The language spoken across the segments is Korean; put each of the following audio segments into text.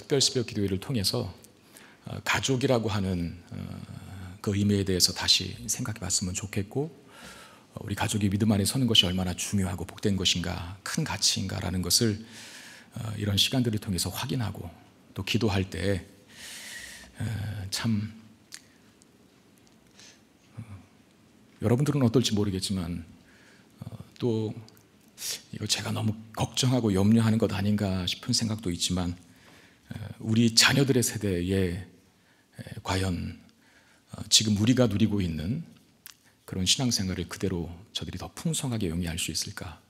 특별 새벽 기도회를 통해서 가족이라고 하는 그 의미에 대해서 다시 생각해 봤으면 좋겠고, 우리 가족이 믿음 안에 서는 것이 얼마나 중요하고 복된 것인가, 큰 가치인가라는 것을 이런 시간들을 통해서 확인하고, 또 기도할 때 참 여러분들은 어떨지 모르겠지만 또 이거 제가 너무 걱정하고 염려하는 것 아닌가 싶은 생각도 있지만, 우리 자녀들의 세대에 과연 지금 우리가 누리고 있는 그런 신앙생활을 그대로 저들이 더 풍성하게 영위할 수 있을까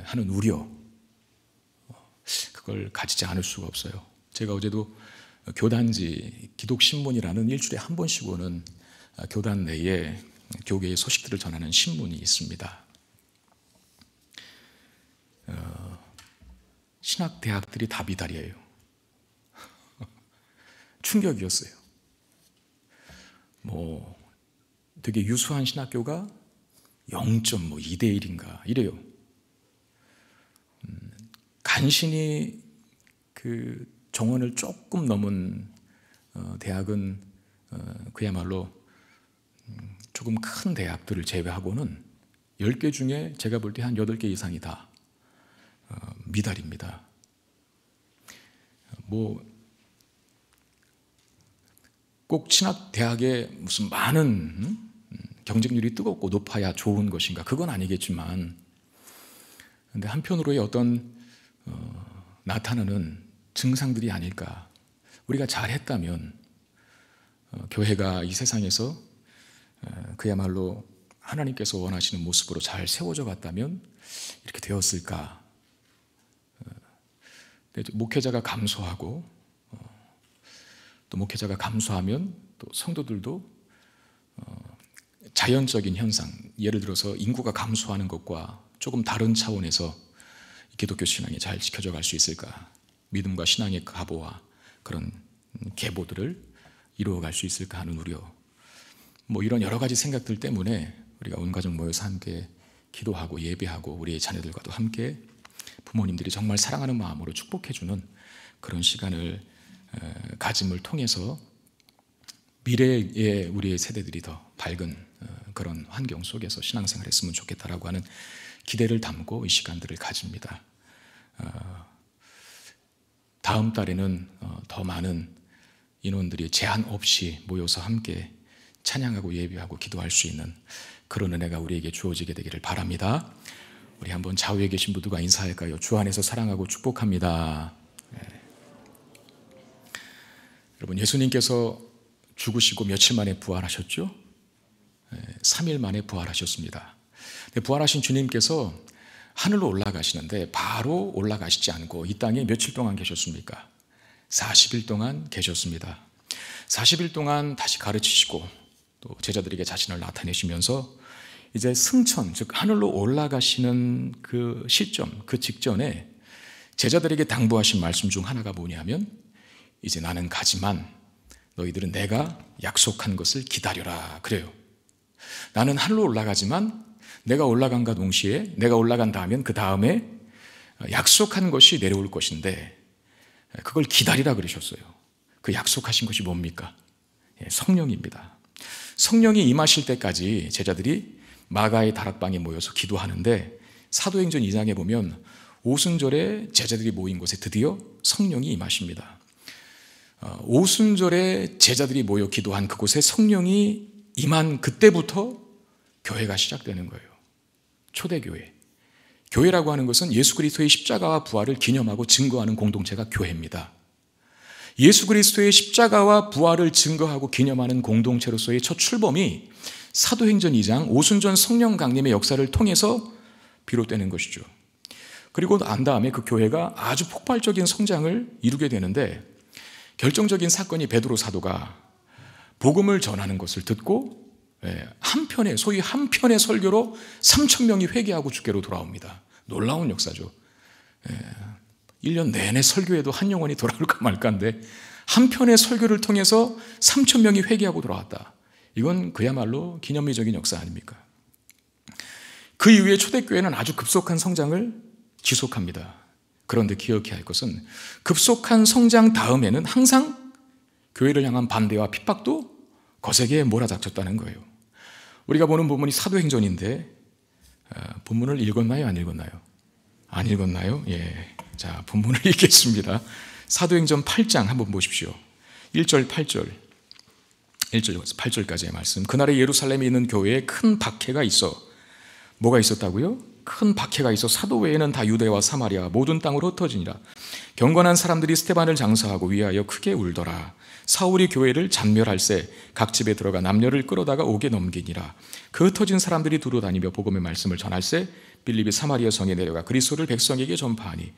하는 우려, 그걸 가지지 않을 수가 없어요. 제가 어제도 교단지 기독신문이라는 일주일에 한 번씩 오는 교단 내에 교계의 소식들을 전하는 신문이 있습니다. 신학대학들이 다 미달이에요. 충격이었어요. 되게 유수한 신학교가 0.2대 1인가 이래요. 간신히 그 정원을 조금 넘은 대학은 그야말로 조금 큰 대학들을 제외하고는 10개 중에 제가 볼 때 한 8개 이상이 다 미달입니다. 꼭 신학대학에 무슨 많은 경쟁률이 뜨겁고 높아야 좋은 것인가, 그건 아니겠지만, 근데 한편으로의 어떤 나타나는 증상들이 아닐까. 우리가 잘했다면 교회가 이 세상에서 그야말로 하나님께서 원하시는 모습으로 잘 세워져 갔다면 이렇게 되었을까. 목회자가 감소하고, 또 목회자가 감소하면 또 성도들도 자연적인 현상, 예를 들어서 인구가 감소하는 것과 조금 다른 차원에서 기독교 신앙이 잘 지켜져 갈 수 있을까, 믿음과 신앙의 가보와 그런 계보들을 이루어갈 수 있을까 하는 우려, 이런 여러 가지 생각들 때문에 우리가 온 가족 모여서 함께 기도하고 예배하고 우리의 자녀들과도 함께 부모님들이 정말 사랑하는 마음으로 축복해주는 그런 시간을 가짐을 통해서 미래의 우리의 세대들이 더 밝은 그런 환경 속에서 신앙생활을 했으면 좋겠다라고 하는 기대를 담고 이 시간들을 가집니다. 다음 달에는 더 많은 인원들이 제한 없이 모여서 함께 찬양하고 예배하고 기도할 수 있는 그런 은혜가 우리에게 주어지게 되기를 바랍니다. 우리 한번 좌우에 계신 분들과 인사할까요? 주 안에서 사랑하고 축복합니다. 여러분, 예수님께서 죽으시고 며칠 만에 부활하셨죠? 3일 만에 부활하셨습니다. 부활하신 주님께서 하늘로 올라가시는데 바로 올라가시지 않고 이 땅에 며칠 동안 계셨습니까? 40일 동안 계셨습니다. 40일 동안 다시 가르치시고 또 제자들에게 자신을 나타내시면서 이제 승천, 즉 하늘로 올라가시는 그 시점, 그 직전에 제자들에게 당부하신 말씀 중 하나가 뭐냐면, 이제 나는 가지만 너희들은 내가 약속한 것을 기다려라 그래요. 나는 하늘로 올라가지만 내가 올라간과 동시에, 내가 올라간 다음엔 그 다음에 약속한 것이 내려올 것인데 그걸 기다리라 그러셨어요. 그 약속하신 것이 뭡니까? 성령입니다. 성령이 임하실 때까지 제자들이 마가의 다락방에 모여서 기도하는데, 사도행전 2장에 보면 오순절에 제자들이 모인 곳에 드디어 성령이 임하십니다. 오순절에 제자들이 모여 기도한 그곳에 성령이 임한 그때부터 교회가 시작되는 거예요. 초대교회. 교회라고 하는 것은 예수 그리스도의 십자가와 부활을 기념하고 증거하는 공동체가 교회입니다. 예수 그리스도의 십자가와 부활을 증거하고 기념하는 공동체로서의 첫 출범이 사도행전 2장 오순절 성령 강림의 역사를 통해서 비롯되는 것이죠. 그리고 난 다음에 그 교회가 아주 폭발적인 성장을 이루게 되는데, 결정적인 사건이 베드로 사도가 복음을 전하는 것을 듣고 한편의, 소위 한편의 설교로 3,000명이 회개하고 주께로 돌아옵니다. 놀라운 역사죠. 1년 내내 설교에도 한 영혼이 돌아올까 말까인데 한편의 설교를 통해서 3,000명이 회개하고 돌아왔다. 이건 그야말로 기념비적인 역사 아닙니까? 그 이후에 초대교회는 아주 급속한 성장을 지속합니다. 그런데 기억해야 할 것은 급속한 성장 다음에는 항상 교회를 향한 반대와 핍박도 거세게 몰아닥쳤다는 거예요. 우리가 보는 본문이 사도행전인데 본문을 읽었나요? 안 읽었나요? 안 읽었나요? 예. 자, 본문을 읽겠습니다. 사도행전 8장 한번 보십시오. 1절 8절 8절까지의 말씀. 그날에 예루살렘에 있는 교회에 큰 박해가 있어. 뭐가 있었다고요? 큰 박해가 있어 사도 외에는 다 유대와 사마리아 모든 땅으로 흩어지니라. 경건한 사람들이 스데반을 장사하고 위하여 크게 울더라. 사울이 교회를 잔멸할세 각 집에 들어가 남녀를 끌어다가 옥에 넘기니라. 그 흩어진 사람들이 두루 다니며 복음의 말씀을 전할세 빌립이 사마리아 성에 내려가 그리스도를 백성에게 전파하니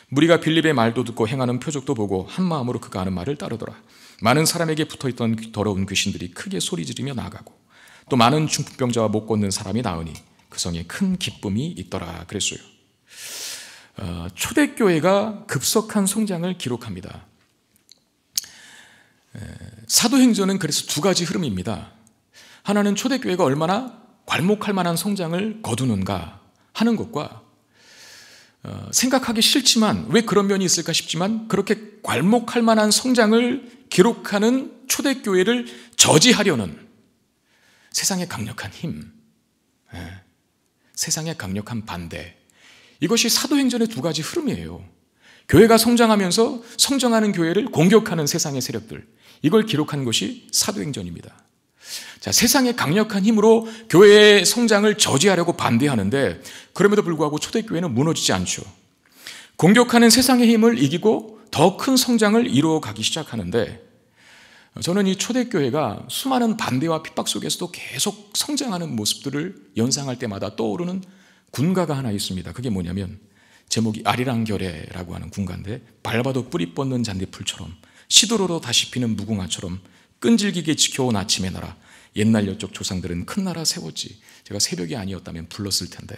무리가 빌립의 말도 듣고 행하는 표적도 보고 한 마음으로 그가 하는 말을 따르더라. 많은 사람에게 붙어있던 더러운 귀신들이 크게 소리지르며 나가고 또 많은 중풍병자와 못 걷는 사람이 나으니 그 성에 큰 기쁨이 있더라 그랬어요. 초대교회가 급속한 성장을 기록합니다. 사도행전은 그래서 두 가지 흐름입니다. 하나는 초대교회가 얼마나 괄목할 만한 성장을 거두는가 하는 것과 생각하기 싫지만 왜 그런 면이 있을까 싶지만 그렇게 괄목할 만한 성장을 기록하는 초대교회를 저지하려는 세상의 강력한 힘, 세상의 강력한 반대, 이것이 사도행전의 두 가지 흐름이에요. 교회가 성장하면서 성장하는 교회를 공격하는 세상의 세력들, 이걸 기록한 것이 사도행전입니다. 자, 세상의 강력한 힘으로 교회의 성장을 저지하려고 반대하는데 그럼에도 불구하고 초대교회는 무너지지 않죠. 공격하는 세상의 힘을 이기고 더 큰 성장을 이루어 가기 시작하는데 저는 이 초대교회가 수많은 반대와 핍박 속에서도 계속 성장하는 모습들을 연상할 때마다 떠오르는 군가가 하나 있습니다. 그게 뭐냐면 제목이 아리랑결례라고 하는 군가인데 밟아도 뿌리 뻗는 잔디풀처럼 시드로로 다시 피는 무궁화처럼 끈질기게 지켜온 아침의 나라 옛날 여쪽 조상들은 큰 나라 세웠지. 제가 새벽이 아니었다면 불렀을 텐데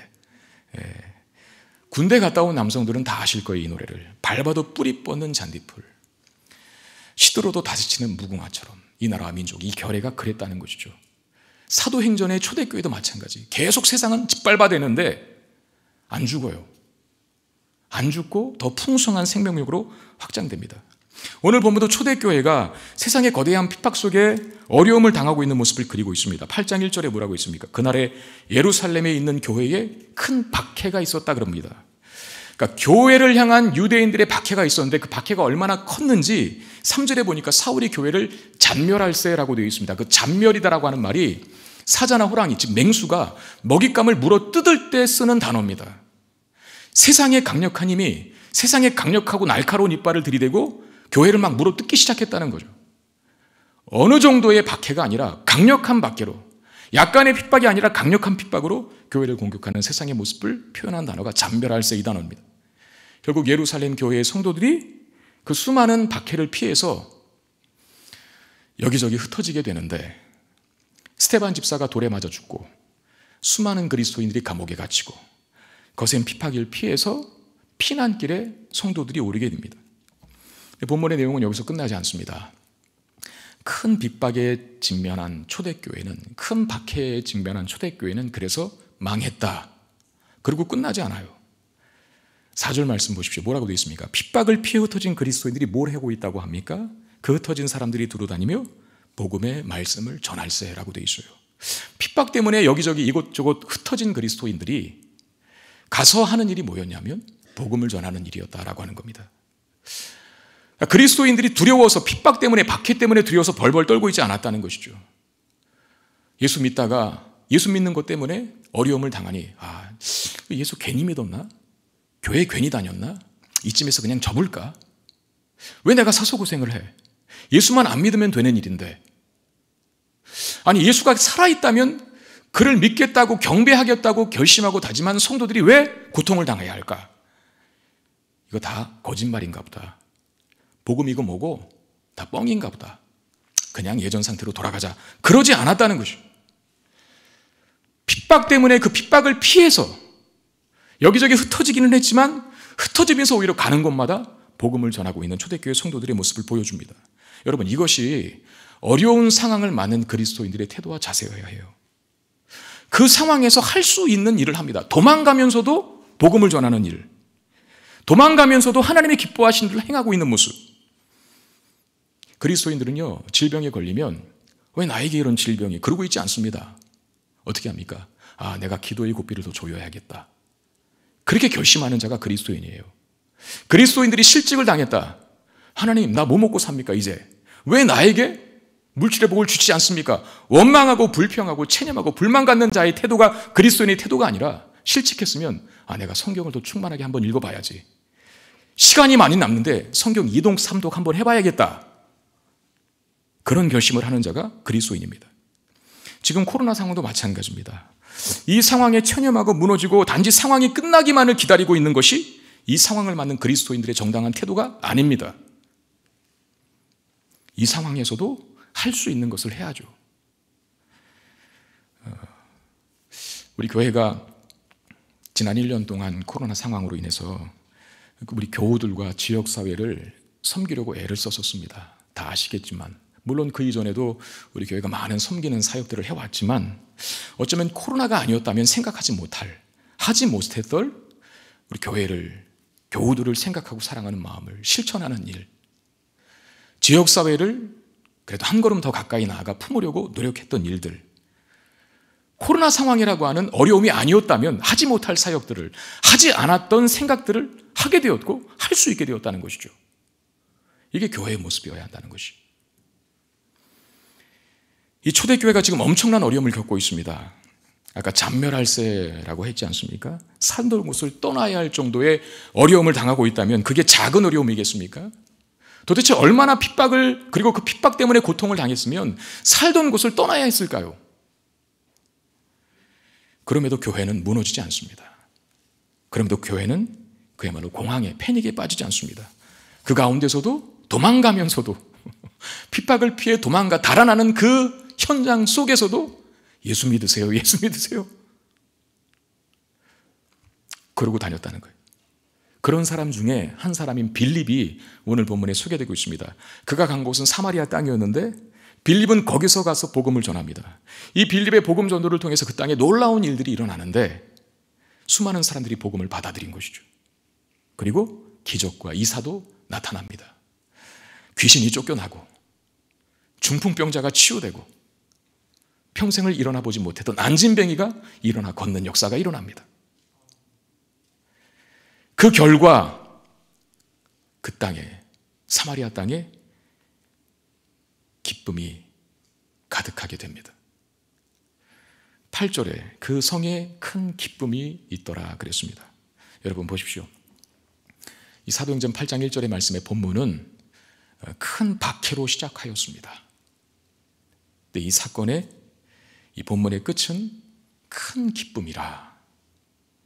군대 갔다 온 남성들은 다 아실 거예요. 이 노래를. 밟아도 뿌리 뻗는 잔디풀 시드로도 다스치는 무궁화처럼 이 나라와 민족이 이 결례가 그랬다는 것이죠. 사도행전의 초대교회도 마찬가지. 계속 세상은 짓밟아대는데 안 죽어요. 안 죽고 더 풍성한 생명력으로 확장됩니다. 오늘 본문도 초대교회가 세상의 거대한 핍박 속에 어려움을 당하고 있는 모습을 그리고 있습니다. 8장 1절에 뭐라고 있습니까? 그날에 예루살렘에 있는 교회에 큰 박해가 있었다 그럽니다. 그러니까 교회를 향한 유대인들의 박해가 있었는데 그 박해가 얼마나 컸는지 3절에 보니까 사울이 교회를 잔멸할세라고 되어 있습니다. 그 잔멸이다라고 하는 말이 사자나 호랑이, 즉 맹수가 먹잇감을 물어 뜯을 때 쓰는 단어입니다. 세상의 강력한 힘이 세상의 강력하고 날카로운 이빨을 들이대고 교회를 막 물어 뜯기 시작했다는 거죠. 어느 정도의 박해가 아니라 강력한 박해로, 약간의 핍박이 아니라 강력한 핍박으로 교회를 공격하는 세상의 모습을 표현한 단어가 잔멸할세 이 단어입니다. 결국 예루살렘 교회의 성도들이 그 수많은 박해를 피해서 여기저기 흩어지게 되는데 스데반 집사가 돌에 맞아 죽고 수많은 그리스도인들이 감옥에 갇히고 거센 핍박을 피해서 피난길에 성도들이 오르게 됩니다. 본문의 내용은 여기서 끝나지 않습니다. 큰 핍박에 직면한 초대교회는, 큰 박해에 직면한 초대교회는 그래서 망했다. 그리고 끝나지 않아요. 4절 말씀 보십시오. 뭐라고 되어 있습니까? 핍박을 피해 흩어진 그리스도인들이 뭘 하고 있다고 합니까? 그 흩어진 사람들이 두루다니며 복음의 말씀을 전할세라고 되어 있어요. 핍박 때문에 여기저기 이곳저곳 흩어진 그리스도인들이 가서 하는 일이 뭐였냐면 복음을 전하는 일이었다라고 하는 겁니다. 그리스도인들이 두려워서 핍박 때문에 박해 때문에 두려워서 벌벌 떨고 있지 않았다는 것이죠. 예수 믿다가 예수 믿는 것 때문에 어려움을 당하니 예수 괜히 믿었나? 교회 괜히 다녔나? 이쯤에서 그냥 접을까? 왜 내가 사서 고생을 해? 예수만 안 믿으면 되는 일인데. 아니 예수가 살아있다면 그를 믿겠다고 경배하겠다고 결심하고 다짐한 성도들이 왜 고통을 당해야 할까? 이거 다 거짓말인가 보다. 복음 이거 뭐고 다 뻥인가 보다. 그냥 예전 상태로 돌아가자. 그러지 않았다는 것이죠. 핍박 때문에 그 핍박을 피해서 여기저기 흩어지기는 했지만 흩어지면서 오히려 가는 곳마다 복음을 전하고 있는 초대교회 성도들의 모습을 보여줍니다. 여러분 이것이 어려운 상황을 맞는 그리스도인들의 태도와 자세여야 해요. 그 상황에서 할 수 있는 일을 합니다. 도망가면서도 복음을 전하는 일, 도망가면서도 하나님이 기뻐하시는 일을 행하고 있는 모습. 그리스도인들은요, 질병에 걸리면 왜 나에게 이런 질병이 그러고 있지 않습니다. 어떻게 합니까? 내가 기도의 고삐를 더 조여야겠다. 그렇게 결심하는 자가 그리스도인이에요. 그리스도인들이 실직을 당했다. 하나님, 나 뭐 먹고 삽니까 이제? 왜 나에게 물질의 복을 주시지 않습니까? 원망하고 불평하고 체념하고 불만 갖는 자의 태도가 그리스도인의 태도가 아니라, 실직했으면 내가 성경을 더 충만하게 한번 읽어봐야지. 시간이 많이 남는데 성경 2독 3독 한번 해봐야겠다. 그런 결심을 하는 자가 그리스도인입니다. 지금 코로나 상황도 마찬가지입니다. 이 상황에 체념하고 무너지고 단지 상황이 끝나기만을 기다리고 있는 것이 이 상황을 맞는 그리스도인들의 정당한 태도가 아닙니다. 이 상황에서도 할 수 있는 것을 해야죠. 우리 교회가 지난 1년 동안 코로나 상황으로 인해서 우리 교우들과 지역사회를 섬기려고 애를 썼었습니다. 다 아시겠지만, 물론 그 이전에도 우리 교회가 많은 섬기는 사역들을 해왔지만, 어쩌면 코로나가 아니었다면 생각하지 못할, 하지 못했던 우리 교회를, 교우들을 생각하고 사랑하는 마음을 실천하는 일, 지역사회를 그래도 한 걸음 더 가까이 나아가 품으려고 노력했던 일들, 코로나 상황이라고 하는 어려움이 아니었다면 하지 못할 사역들을, 하지 않았던 생각들을 하게 되었고 할 수 있게 되었다는 것이죠. 이게 교회의 모습이어야 한다는 것이. 이 초대교회가 지금 엄청난 어려움을 겪고 있습니다. 아까 잔멸할세라고 했지 않습니까? 살던 곳을 떠나야 할 정도의 어려움을 당하고 있다면 그게 작은 어려움이겠습니까? 도대체 얼마나 핍박을, 그리고 그 핍박 때문에 고통을 당했으면 살던 곳을 떠나야 했을까요? 그럼에도 교회는 무너지지 않습니다. 그럼에도 교회는 그야말로 공황에, 패닉에 빠지지 않습니다. 그 가운데서도 도망가면서도 핍박을 피해 도망가 달아나는 그 현장 속에서도 예수 믿으세요, 예수 믿으세요, 그러고 다녔다는 거예요. 그런 사람 중에 한 사람인 빌립이 오늘 본문에 소개되고 있습니다. 그가 간 곳은 사마리아 땅이었는데 빌립은 거기서 가서 복음을 전합니다. 이 빌립의 복음 전도를 통해서 그 땅에 놀라운 일들이 일어나는데 수많은 사람들이 복음을 받아들인 것이죠. 그리고 기적과 이사도 나타납니다. 귀신이 쫓겨나고 중풍병자가 치유되고 평생을 일어나 보지 못했던 안진뱅이가 일어나 걷는 역사가 일어납니다. 그 결과 그 땅에, 사마리아 땅에 기쁨이 가득하게 됩니다. 8절에 그 성에 큰 기쁨이 있더라 그랬습니다. 여러분 보십시오. 이 사도행전 8장 1절의 말씀의 본문은 큰 박해로 시작하였습니다. 근데 이 사건의 이 본문의 끝은 큰 기쁨이라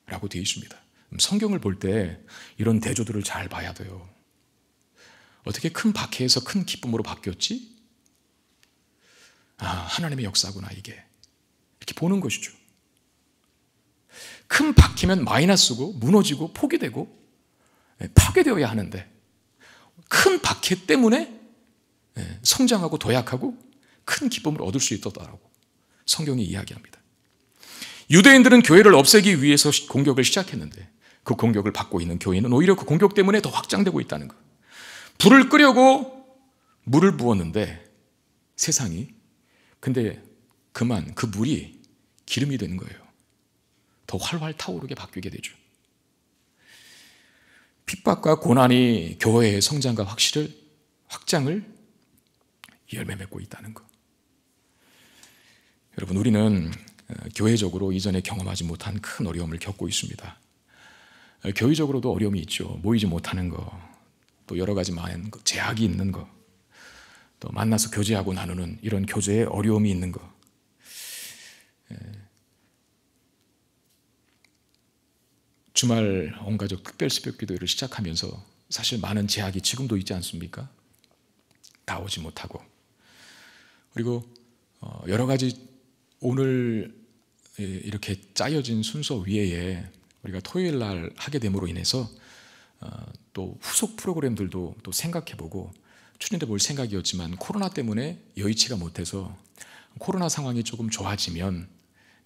라고 되어 있습니다. 성경을 볼 때 이런 대조들을 잘 봐야 돼요. 어떻게 큰 박해에서 큰 기쁨으로 바뀌었지? 하나님의 역사구나 이게. 이렇게 보는 것이죠. 큰 박히면 마이너스고 무너지고 포기되고 파괴되어야 하는데 큰 박해 때문에 성장하고 도약하고 큰 기쁨을 얻을 수 있었다라고 성경이 이야기합니다. 유대인들은 교회를 없애기 위해서 공격을 시작했는데 그 공격을 받고 있는 교회는 오히려 그 공격 때문에 더 확장되고 있다는 것. 불을 끄려고 물을 부었는데 세상이, 근데 그만 그 물이 기름이 되는 거예요. 더 활활 타오르게 바뀌게 되죠. 핍박과 고난이 교회의 성장과 확장을 열매 맺고 있다는 것. 여러분, 우리는 교회적으로 이전에 경험하지 못한 큰 어려움을 겪고 있습니다. 교회적으로도 어려움이 있죠. 모이지 못하는 거, 또 여러 가지 많은 제약이 있는 거, 또 만나서 교제하고 나누는 이런 교제에 어려움이 있는 거. 주말 온가족 특별 새벽 기도회를 시작하면서 사실 많은 제약이 지금도 있지 않습니까? 다 오지 못하고, 그리고 여러 가지 오늘 이렇게 짜여진 순서 외에 우리가 토요일 날 하게 됨으로 인해서 또 후속 프로그램들도 또 생각해보고 추진해 볼 생각이었지만 코로나 때문에 여의치가 못해서 코로나 상황이 조금 좋아지면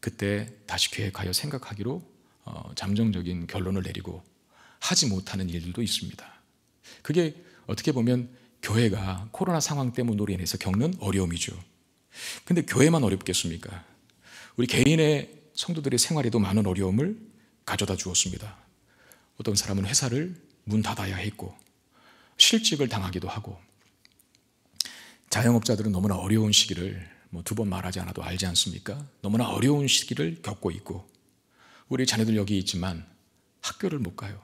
그때 다시 계획하여 생각하기로 잠정적인 결론을 내리고 하지 못하는 일들도 있습니다. 그게 어떻게 보면 교회가 코로나 상황 때문으로 인해서 겪는 어려움이죠. 근데 교회만 어렵겠습니까? 우리 개인의 성도들의 생활에도 많은 어려움을 가져다 주었습니다. 어떤 사람은 회사를 문 닫아야 했고 실직을 당하기도 하고, 자영업자들은 너무나 어려운 시기를 두 번 말하지 않아도 알지 않습니까? 너무나 어려운 시기를 겪고 있고, 우리 자녀들 여기 있지만 학교를 못 가요.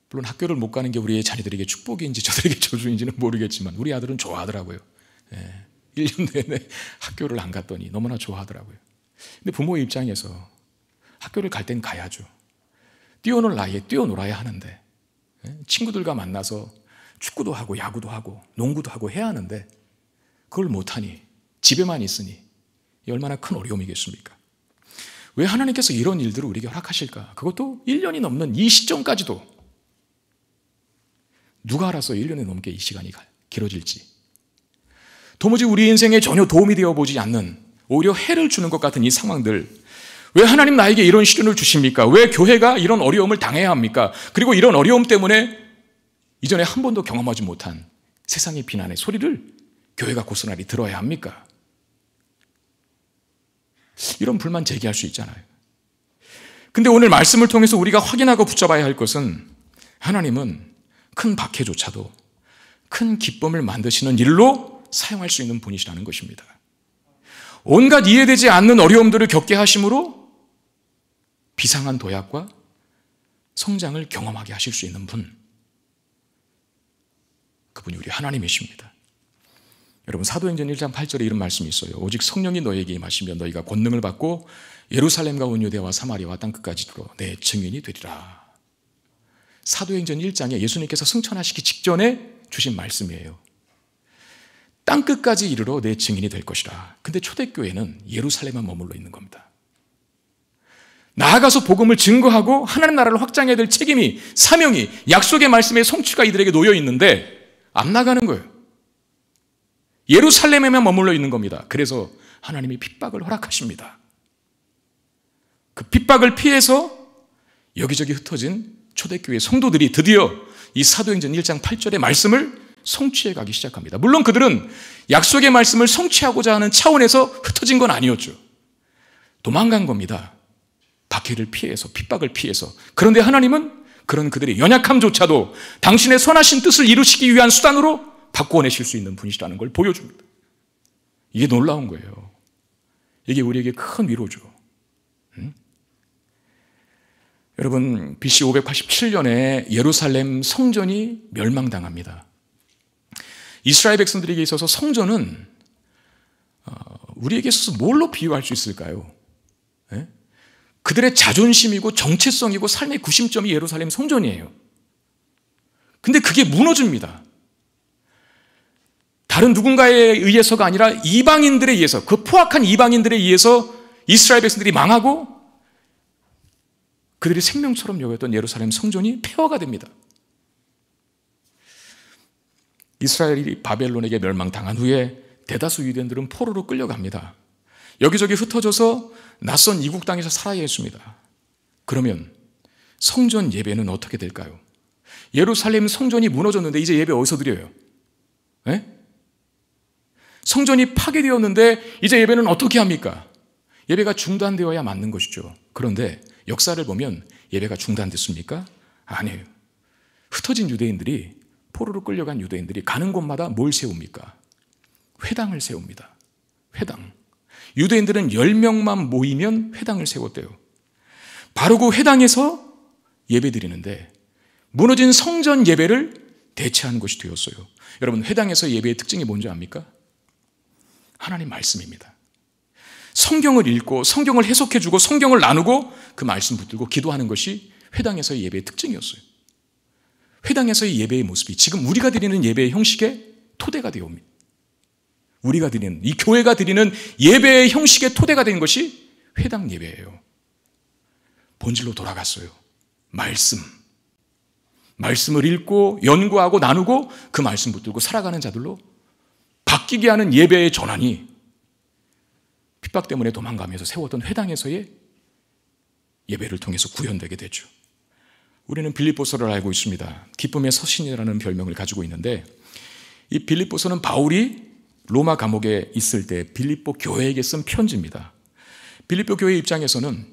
물론 학교를 못 가는 게 우리의 자녀들에게 축복인지 저들에게 저주인지는 모르겠지만 우리 아들은 좋아하더라고요. 1년 내내 학교를 안 갔더니 너무나 좋아하더라고요. 근데 부모의 입장에서 학교를 갈 땐 가야죠. 뛰어놀 나이에 뛰어놀아야 하는데, 친구들과 만나서 축구도 하고 야구도 하고 농구도 하고 해야 하는데 그걸 못하니, 집에만 있으니 얼마나 큰 어려움이겠습니까? 왜 하나님께서 이런 일들을 우리에게 허락하실까? 그것도 1년이 넘는 이 시점까지도. 누가 알았어요? 1년이 넘게 이 시간이 길어질지. 도무지 우리 인생에 전혀 도움이 되어 보지 않는, 오히려 해를 주는 것 같은 이 상황들, 왜 하나님 나에게 이런 시련을 주십니까? 왜 교회가 이런 어려움을 당해야 합니까? 그리고 이런 어려움 때문에 이전에 한 번도 경험하지 못한 세상의 비난의 소리를 교회가 고스란히 들어야 합니까? 이런 불만 제기할 수 있잖아요. 근데 오늘 말씀을 통해서 우리가 확인하고 붙잡아야 할 것은, 하나님은 큰 박해조차도 큰 기쁨을 만드시는 일로 사용할 수 있는 분이시라는 것입니다. 온갖 이해되지 않는 어려움들을 겪게 하심으로 비상한 도약과 성장을 경험하게 하실 수 있는 분, 그분이 우리 하나님이십니다. 여러분, 사도행전 1장 8절에 이런 말씀이 있어요. 오직 성령이 너에게 임하시면 너희가 권능을 받고 예루살렘과 온 유대와 사마리아와 땅끝까지 이르러 내 증인이 되리라. 사도행전 1장에 예수님께서 승천하시기 직전에 주신 말씀이에요. 땅끝까지 이르러 내 증인이 될 것이라. 근데 초대교회는 예루살렘만 머물러 있는 겁니다. 나아가서 복음을 증거하고 하나님 나라를 확장해야 될 책임이, 사명이, 약속의 말씀의 성취가 이들에게 놓여 있는데 안 나가는 거예요. 예루살렘에만 머물러 있는 겁니다. 그래서 하나님이 핍박을 허락하십니다. 그 핍박을 피해서 여기저기 흩어진 초대교회 성도들이 드디어 이 사도행전 1장 8절의 말씀을 성취해 가기 시작합니다. 물론 그들은 약속의 말씀을 성취하고자 하는 차원에서 흩어진 건 아니었죠. 도망간 겁니다. 박해를 피해서, 핍박을 피해서. 그런데 하나님은 그런 그들의 연약함조차도 당신의 선하신 뜻을 이루시기 위한 수단으로 바꾸어내실 수 있는 분이시라는 걸 보여줍니다. 이게 놀라운 거예요. 이게 우리에게 큰 위로죠. 여러분, BC 587년에 예루살렘 성전이 멸망당합니다. 이스라엘 백성들에게 있어서 성전은 우리에게 있어서 뭘로 비유할 수 있을까요? 그들의 자존심이고 정체성이고 삶의 구심점이 예루살렘 성전이에요. 근데 그게 무너집니다. 다른 누군가에 의해서가 아니라 이방인들에 의해서, 그 포악한 이방인들에 의해서 이스라엘 백성들이 망하고 그들이 생명처럼 여겼던 예루살렘 성전이 폐허가 됩니다. 이스라엘이 바벨론에게 멸망당한 후에 대다수 유대인들은 포로로 끌려갑니다. 여기저기 흩어져서 낯선 이국 땅에서 살아야 했습니다. 그러면 성전 예배는 어떻게 될까요? 예루살렘 성전이 무너졌는데 이제 예배 어디서 드려요? 성전이 파괴되었는데 이제 예배는 어떻게 합니까? 예배가 중단되어야 맞는 것이죠. 그런데 역사를 보면 예배가 중단됐습니까? 아니에요. 흩어진 유대인들이, 포로로 끌려간 유대인들이 가는 곳마다 뭘 세웁니까? 회당을 세웁니다. 회당. 유대인들은 10명만 모이면 회당을 세웠대요. 바로 그 회당에서 예배 드리는데 무너진 성전 예배를 대체한 것이 되었어요. 여러분, 회당에서 예배의 특징이 뭔지 압니까? 하나님 말씀입니다. 성경을 읽고 성경을 해석해주고 성경을 나누고 그 말씀 붙들고 기도하는 것이 회당에서의 예배의 특징이었어요. 회당에서의 예배의 모습이 지금 우리가 드리는 예배의 형식의 토대가 되어옵니다. 우리가 드리는, 이 교회가 드리는 예배의 형식의 토대가 된 것이 회당 예배예요. 본질로 돌아갔어요. 말씀을 읽고 연구하고 나누고 그 말씀 붙들고 살아가는 자들로 바뀌게 하는 예배의 전환이 핍박 때문에 도망가면서 세웠던 회당에서의 예배를 통해서 구현되게 되죠. 우리는 빌립보서를 알고 있습니다. 기쁨의 서신이라는 별명을 가지고 있는데, 이 빌립보서는 바울이 로마 감옥에 있을 때 빌립보 교회에게 쓴 편지입니다. 빌립보 교회 입장에서는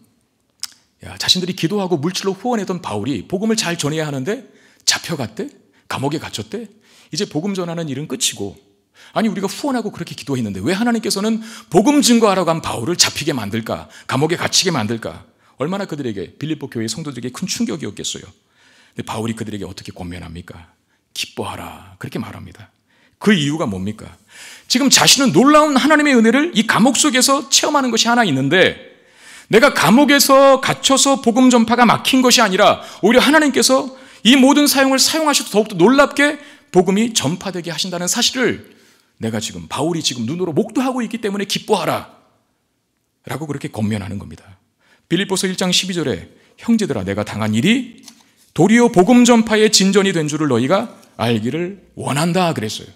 자신들이 기도하고 물질로 후원했던 바울이 복음을 잘 전해야 하는데 잡혀갔대? 감옥에 갇혔대? 이제 복음 전하는 일은 끝이고, 아니 우리가 후원하고 그렇게 기도했는데 왜 하나님께서는 복음 증거하러 간 바울을 잡히게 만들까? 감옥에 갇히게 만들까? 얼마나 그들에게, 빌립보 교회 성도들에게 큰 충격이었겠어요. 근데 바울이 그들에게 어떻게 권면합니까? 기뻐하라, 그렇게 말합니다. 그 이유가 뭡니까? 지금 자신은 놀라운 하나님의 은혜를 이 감옥 속에서 체험하는 것이 하나 있는데, 내가 감옥에서 갇혀서 복음 전파가 막힌 것이 아니라 오히려 하나님께서 이 모든 사용을 사용하셔서 더욱더 놀랍게 복음이 전파되게 하신다는 사실을 내가 지금, 바울이 지금 눈으로 목도하고 있기 때문에 기뻐하라 라고 그렇게 권면하는 겁니다. 빌립보서 1장 12절에 형제들아, 내가 당한 일이 도리어 복음 전파의 진전이 된 줄을 너희가 알기를 원한다 그랬어요.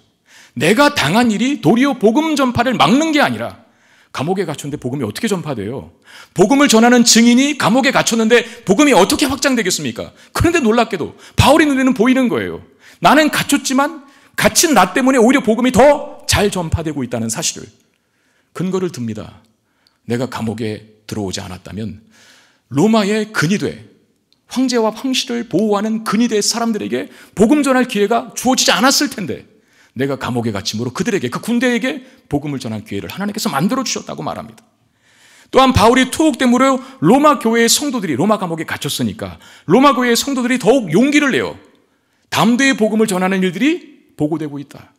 내가 당한 일이 도리어 복음 전파를 막는 게 아니라, 감옥에 갇혔는데 복음이 어떻게 전파돼요? 복음을 전하는 증인이 감옥에 갇혔는데 복음이 어떻게 확장되겠습니까? 그런데 놀랍게도 바울의 눈에는 보이는 거예요. 나는 갇혔지만 갇힌 나 때문에 오히려 복음이 더 잘 전파되고 있다는 사실을, 근거를 듭니다. 내가 감옥에 들어오지 않았다면 로마의 근위대, 황제와 황실을 보호하는 근위대 사람들에게 복음 전할 기회가 주어지지 않았을 텐데, 내가 감옥에 갇힘으로 그들에게, 그 군대에게 복음을 전할 기회를 하나님께서 만들어 주셨다고 말합니다. 또한 바울이 투옥됨으로 로마 교회의 성도들이, 로마 감옥에 갇혔으니까 로마 교회의 성도들이 더욱 용기를 내어 담대히 복음을 전하는 일들이 보고되고 있다.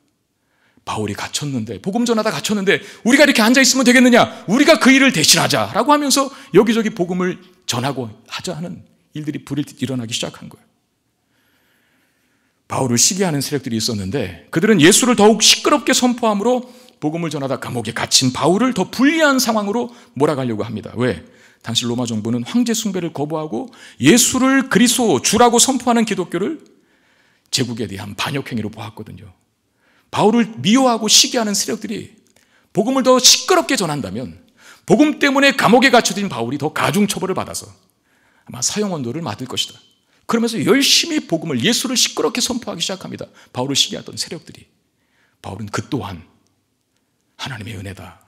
바울이 갇혔는데, 복음 전하다 갇혔는데 우리가 이렇게 앉아있으면 되겠느냐? 우리가 그 일을 대신하자라고 하면서 여기저기 복음을 전하고 하자 하는 일들이 불일 일어나기 시작한 거예요. 바울을 시기하는 세력들이 있었는데 그들은 예수를 더욱 시끄럽게 선포함으로 복음을 전하다 감옥에 갇힌 바울을 더 불리한 상황으로 몰아가려고 합니다. 왜? 당시 로마 정부는 황제 숭배를 거부하고 예수를 그리스도 주라고 선포하는 기독교를 제국에 대한 반역행위로 보았거든요. 바울을 미워하고 시기하는 세력들이 복음을 더 시끄럽게 전한다면 복음 때문에 감옥에 갇혀진 바울이 더 가중처벌을 받아서 아마 사형언도를 맞을 것이다. 그러면서 열심히 복음을, 예수를 시끄럽게 선포하기 시작합니다. 바울을 시기하던 세력들이. 바울은 그 또한 하나님의 은혜다.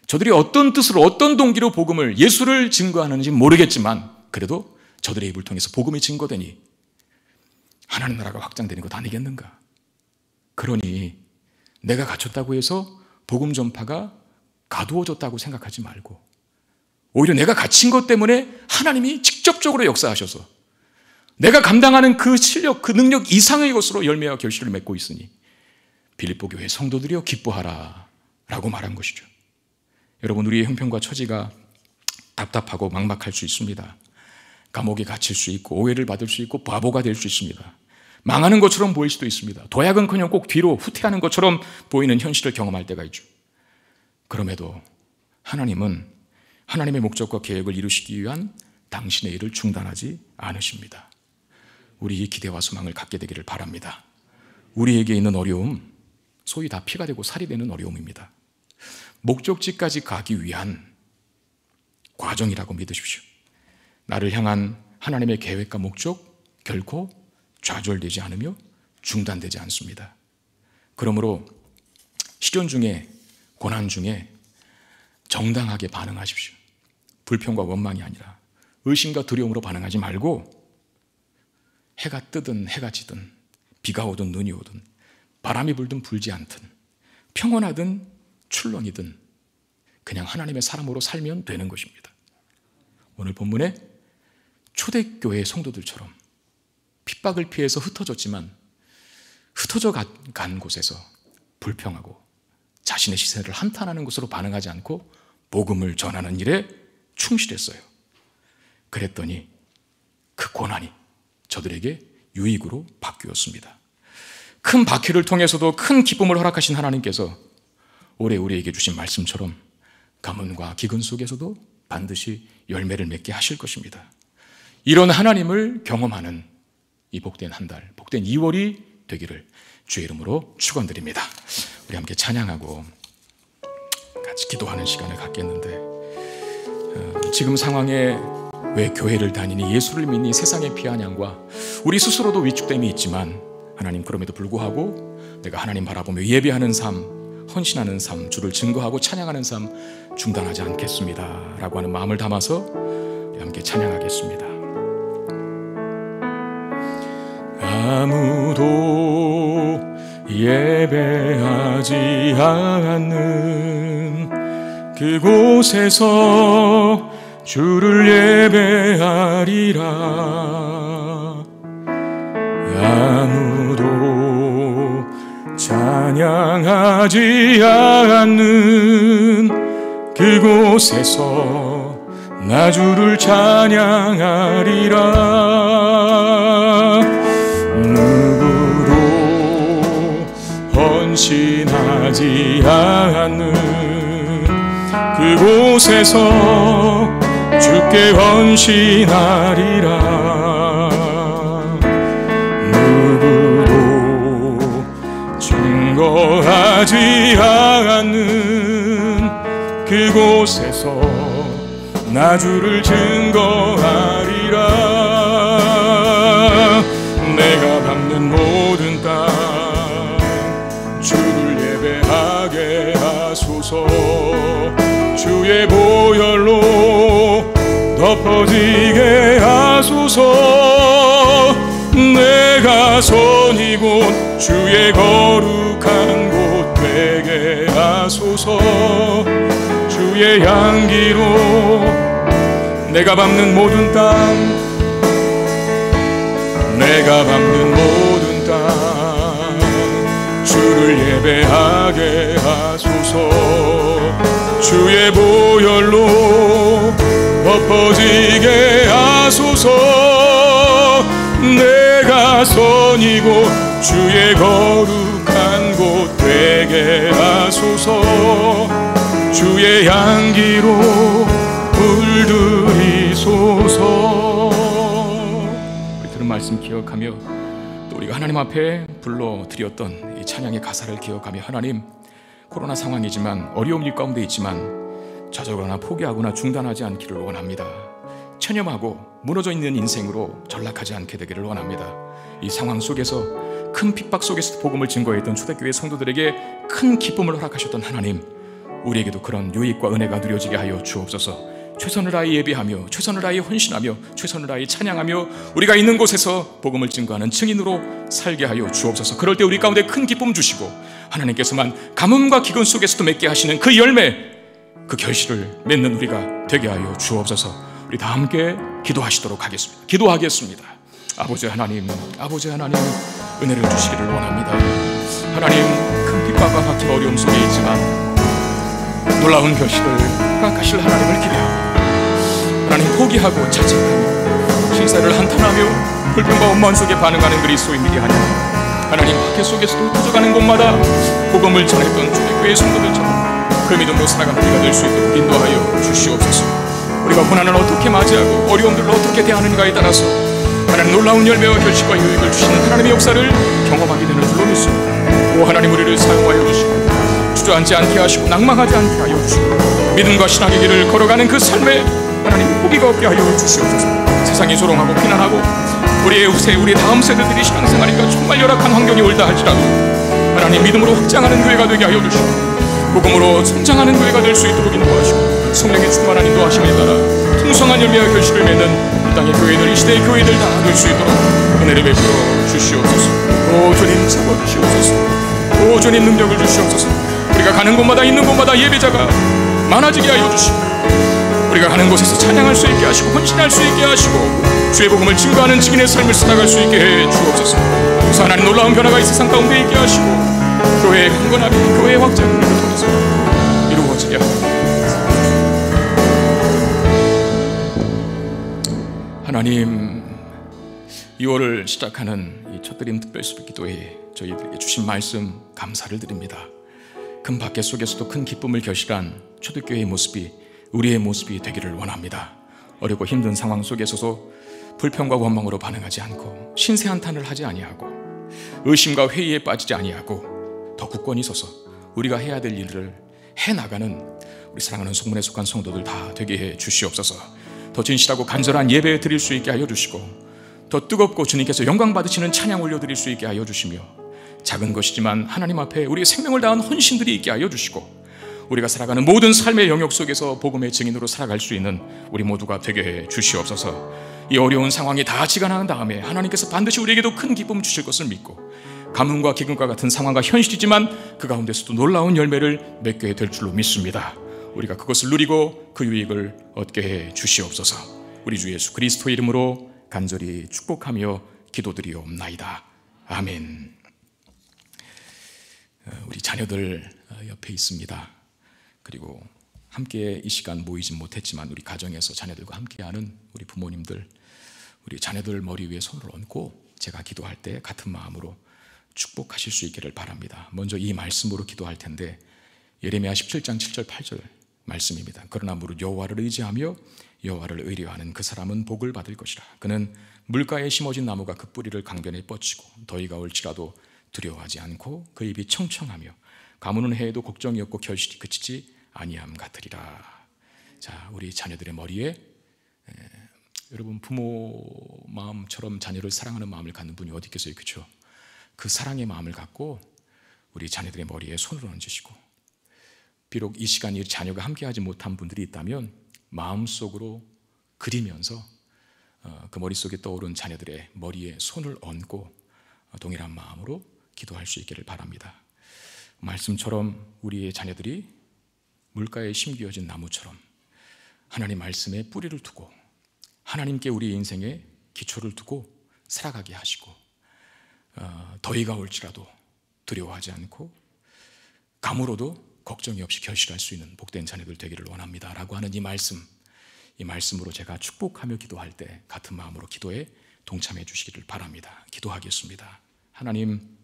저들이 어떤 뜻으로, 어떤 동기로 복음을, 예수를 증거하는지 모르겠지만 그래도 저들의 입을 통해서 복음이 증거되니 하나님 나라가 확장되는 것 아니겠는가? 그러니 내가 갇혔다고 해서 복음 전파가 가두어졌다고 생각하지 말고, 오히려 내가 갇힌 것 때문에 하나님이 직접적으로 역사하셔서 내가 감당하는 그 실력, 그 능력 이상의 것으로 열매와 결실을 맺고 있으니 빌립보 교회 성도들이여 기뻐하라 라고 말한 것이죠. 여러분, 우리의 형편과 처지가 답답하고 막막할 수 있습니다. 감옥에 갇힐 수 있고 오해를 받을 수 있고 바보가 될 수 있습니다. 망하는 것처럼 보일 수도 있습니다. 도약은커녕 꼭 뒤로 후퇴하는 것처럼 보이는 현실을 경험할 때가 있죠. 그럼에도 하나님은 하나님의 목적과 계획을 이루시기 위한 당신의 일을 중단하지 않으십니다. 우리의 기대와 소망을 갖게 되기를 바랍니다. 우리에게 있는 어려움, 소위 다 피가 되고 살이 되는 어려움입니다. 목적지까지 가기 위한 과정이라고 믿으십시오. 나를 향한 하나님의 계획과 목적 결코 좌절되지 않으며 중단되지 않습니다. 그러므로 시련 중에, 고난 중에 정당하게 반응하십시오. 불평과 원망이 아니라 의심과 두려움으로 반응하지 말고, 해가 뜨든 해가 지든 비가 오든 눈이 오든 바람이 불든 불지 않든 평온하든 출렁이든 그냥 하나님의 사람으로 살면 되는 것입니다. 오늘 본문에 초대교회 성도들처럼 핍박을 피해서 흩어졌지만 흩어져 간 곳에서 불평하고 자신의 시세를 한탄하는 것으로 반응하지 않고 복음을 전하는 일에 충실했어요. 그랬더니 그 고난이 저들에게 유익으로 바뀌었습니다. 큰 박해를 통해서도 큰 기쁨을 허락하신 하나님께서 올해 우리에게 주신 말씀처럼 가문과 기근 속에서도 반드시 열매를 맺게 하실 것입니다. 이런 하나님을 경험하는 이 복된 한 달, 복된 2월이 되기를 주의 이름으로 축원드립니다. 우리 함께 찬양하고 같이 기도하는 시간을 갖겠는데, 지금 상황에 왜 교회를 다니니, 예수를 믿니, 세상의 비아냥과 우리 스스로도 위축됨이 있지만 하나님, 그럼에도 불구하고 내가 하나님 바라보며 예배하는 삶, 헌신하는 삶, 주를 증거하고 찬양하는 삶 중단하지 않겠습니다 라고 하는 마음을 담아서 함께 찬양하겠습니다. 아무도 예배하지 않는 그곳에서 주를 예배하리라. 아무도 찬양하지 않는 그곳에서 나 주를 찬양하리라. 누구도 헌신하지 않는 그곳에서 주께 헌신하리라. 누구도 증거하지 않는 그곳에서 나 주를 증거하리라. 내가 밟는 모든 땅 주를 예배하게 하소서. 주의 보혈로 덮어지게 하소서. 내가 선 이곳 주의 거룩한 곳 되게 하소서. 주의 향기로 내가 밟는 모든 땅, 내가 밟는 모든 땅 주를 예배하게 하소서. 주의 보혈로 덮어지게 하소서. 내가 선 이곳 주의 거룩한 곳 되게 하소서. 주의 향기로 물들이소서. 우리 들은 말씀 기억하며 또 우리가 하나님 앞에 불러드렸던 이 찬양의 가사를 기억하며, 하나님, 코로나 상황이지만 어려운 일 가운데 있지만 좌절하거나 포기하거나 중단하지 않기를 원합니다. 체념하고 무너져 있는 인생으로 전락하지 않게 되기를 원합니다. 이 상황 속에서 큰 핍박 속에서 복음을 증거했던 초대교회 성도들에게 큰 기쁨을 허락하셨던 하나님, 우리에게도 그런 유익과 은혜가 누려지게 하여 주옵소서. 최선을 다해 예배하며 최선을 다해 헌신하며 최선을 다해 찬양하며 우리가 있는 곳에서 복음을 증거하는 증인으로 살게 하여 주옵소서. 그럴 때 우리 가운데 큰 기쁨 주시고 하나님께서만 가뭄과 기근 속에서도 맺게 하시는 그 열매, 그 결실을 맺는 우리가 되게 하여 주옵소서. 우리 다 함께 기도하시도록 하겠습니다. 기도하겠습니다. 아버지 하나님, 아버지 하나님, 은혜를 주시기를 원합니다. 하나님, 큰 핍박과 박힌 어려움 속에 있지만 놀라운 결실을 허락하실 하나님을 기대하고, 하나님 포기하고 자책하며 신세를 한탄하며 불평과 원망 속에 반응하는 그리스도인들이 아니라 하나님 박해 속에서도 흩어져가는 곳마다 복음을 전했던 초대교회 성도들처럼 그 믿음으로 살아가는 우리가 될 수 있도록 인도하여 주시옵소서. 우리가 고난을 어떻게 맞이하고 어려움들을 어떻게 대하는가에 따라서 하나님 놀라운 열매와 결실과 유익을 주시는 하나님의 역사를 경험하게 되는 줄로 믿습니다. 오 하나님, 우리를 사용하여 주시고 주저앉지 않게 하시고 낭망하지 않게 하여 주시고 믿음과 신앙의 길을 걸어가는 그 삶에 하나님 포기가 없게 하여 주시옵소서. 세상이 조롱하고 비난하고 우리의 후세, 우리 다음 세대들이 신앙생활이가 정말 열악한 환경이 올다 할지라도 하나님 믿음으로 확장하는 교회가 되게 하여 주시고 복음으로 성장하는 교회가 될 수 있도록 인도하시고 성령의 충만한 인도하심에 따라 풍성한 열매와 결실을 맺는 이 땅의 교회들, 이 시대의 교회들 다 될 수 있도록 은혜를 베풀어 주시옵소서. 오 주님 잡아주시옵소서. 오 주님 능력을 주시옵소서. 우리가 가는 곳마다 있는 곳마다 예배자가 많아지게 하여 주시고 우리가 가는 곳에서 찬양할 수 있게 하시고 헌신할 수 있게 하시고 주의 복음을 증거하는 증인의 삶을 살아갈 수 있게 해 주옵소서. 그래서 하나님 놀라운 변화가 이 세상 가운데 있게 하시고 교회의 강건함이, 교회의 확장을 통해서 이루어지게 하옵소서. 하나님, 2월을 시작하는 이 첫드림 특별수비 기도회에 저희들에게 주신 말씀 감사를 드립니다. 큰 박해 속에서도 큰 기쁨을 결실한 초대교회의 모습이 우리의 모습이 되기를 원합니다. 어렵고 힘든 상황 속에서도 불평과 원망으로 반응하지 않고 신세 한탄을 하지 아니하고 의심과 회의에 빠지지 아니하고 더 굳건히 서서 우리가 해야 될 일을 해나가는 우리 사랑하는 성문에 속한 성도들 다 되게 해 주시옵소서. 더 진실하고 간절한 예배 드릴 수 있게 하여 주시고, 더 뜨겁고 주님께서 영광 받으시는 찬양 올려드릴 수 있게 하여 주시며, 작은 것이지만 하나님 앞에 우리의 생명을 다한 헌신들이 있게 하여 주시고, 우리가 살아가는 모든 삶의 영역 속에서 복음의 증인으로 살아갈 수 있는 우리 모두가 되게 해 주시옵소서. 이 어려운 상황이 다 지나간 다음에 하나님께서 반드시 우리에게도 큰 기쁨 주실 것을 믿고, 가뭄과 기근과 같은 상황과 현실이지만 그 가운데서도 놀라운 열매를 맺게 될 줄로 믿습니다. 우리가 그것을 누리고 그 유익을 얻게 해 주시옵소서. 우리 주 예수 그리스도의 이름으로 간절히 축복하며 기도드리옵나이다. 아멘. 우리 자녀들 옆에 있습니다. 그리고 함께 이 시간 모이진 못했지만 우리 가정에서 자녀들과 함께하는 우리 부모님들, 우리 자녀들 머리 위에 손을 얹고 제가 기도할 때 같은 마음으로 축복하실 수 있기를 바랍니다. 먼저 이 말씀으로 기도할 텐데, 예레미야 17장 7절 8절 말씀입니다. 그러나 무릇 여호와를 의지하며 여호와를 의뢰하는 그 사람은 복을 받을 것이라. 그는 물가에 심어진 나무가 그 뿌리를 강변에 뻗치고 더위가 올지라도 두려워하지 않고 그 입이 청청하며 가무는 해에도 걱정이 없고 결실이 그치지 아니함 같으리라. 자, 우리 자녀들의 머리에 여러분 부모 마음처럼 자녀를 사랑하는 마음을 갖는 분이 어디 있겠어요? 그렇죠? 그 사랑의 마음을 갖고 우리 자녀들의 머리에 손을 얹으시고, 비록 이 시간이 자녀가 함께하지 못한 분들이 있다면 마음속으로 그리면서 그 머릿속에 떠오른 자녀들의 머리에 손을 얹고 동일한 마음으로 기도할 수 있기를 바랍니다. 말씀처럼 우리의 자녀들이 물가에 심겨진 나무처럼 하나님 말씀에 뿌리를 두고 하나님께 우리 인생에 기초를 두고 살아가게 하시고, 더위가 올지라도 두려워하지 않고 가물어도 걱정이 없이 결실할 수 있는 복된 자녀들 되기를 원합니다 라고 하는 이 말씀으로 제가 축복하며 기도할 때 같은 마음으로 기도에 동참해 주시기를 바랍니다. 기도하겠습니다. 하나님,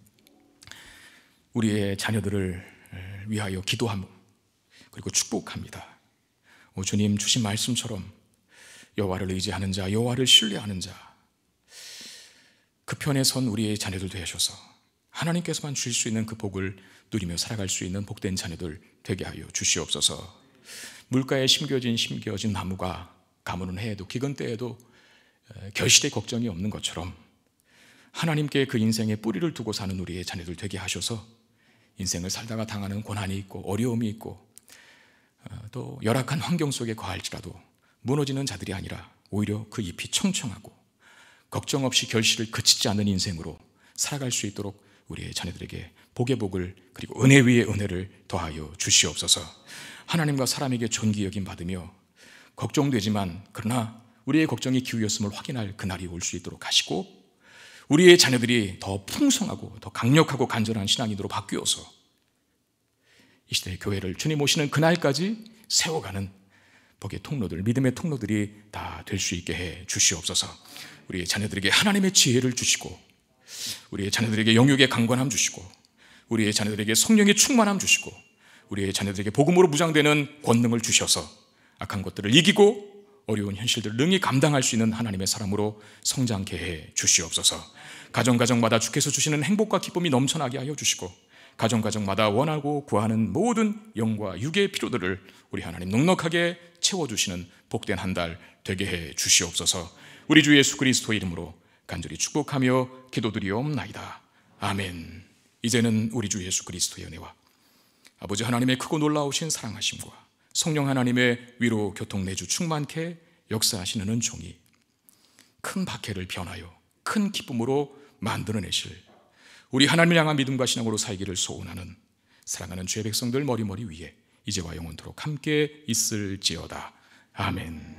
우리의 자녀들을 위하여 기도하며 그리고 축복합니다. 오 주님, 주신 말씀처럼 여호와를 의지하는 자, 여호와를 신뢰하는 자, 그 편에 선 우리의 자녀들 되셔서 하나님께서만 주실 수 있는 그 복을 누리며 살아갈 수 있는 복된 자녀들 되게 하여 주시옵소서. 물가에 심겨진 나무가 가무는 해에도 기근 때에도 결실의 걱정이 없는 것처럼 하나님께 그 인생에 뿌리를 두고 사는 우리의 자녀들 되게 하셔서 인생을 살다가 당하는 고난이 있고 어려움이 있고 또 열악한 환경 속에 거할지라도 무너지는 자들이 아니라 오히려 그 잎이 청청하고 걱정 없이 결실을 그치지 않는 인생으로 살아갈 수 있도록 우리의 자녀들에게 복의 복을 그리고 은혜 위에 은혜를 더하여 주시옵소서. 하나님과 사람에게 존귀 여김 받으며 걱정되지만 그러나 우리의 걱정이 기우였음을 확인할 그날이 올 수 있도록 하시고, 우리의 자녀들이 더 풍성하고 더 강력하고 간절한 신앙인으로 바뀌어서 이 시대의 교회를 주님 오시는 그날까지 세워가는 복의 통로들, 믿음의 통로들이 다 될 수 있게 해 주시옵소서. 우리의 자녀들에게 하나님의 지혜를 주시고, 우리의 자녀들에게 영육의 강건함 주시고, 우리의 자녀들에게 성령의 충만함 주시고, 우리의 자녀들에게 복음으로 무장되는 권능을 주셔서 악한 것들을 이기고 어려운 현실들을 능히 감당할 수 있는 하나님의 사람으로 성장케 해 주시옵소서. 가정가정마다 주께서 주시는 행복과 기쁨이 넘쳐나게 하여 주시고, 가정가정마다 원하고 구하는 모든 영과 육의 필요들을 우리 하나님 넉넉하게 채워주시는 복된 한 달 되게 해 주시옵소서. 우리 주 예수 그리스도의 이름으로 간절히 축복하며 기도드리옵나이다. 아멘. 이제는 우리 주 예수 그리스도의 은혜와 아버지 하나님의 크고 놀라우신 사랑하심과 성령 하나님의 위로 교통 내주 충만케 역사하시는 은총이 큰 박해를 변하여 큰 기쁨으로 만들어내실 우리 하나님을 향한 믿음과 신앙으로 살기를 소원하는 사랑하는 주의 백성들 머리머리 위에 이제와 영원토록 함께 있을지어다. 아멘.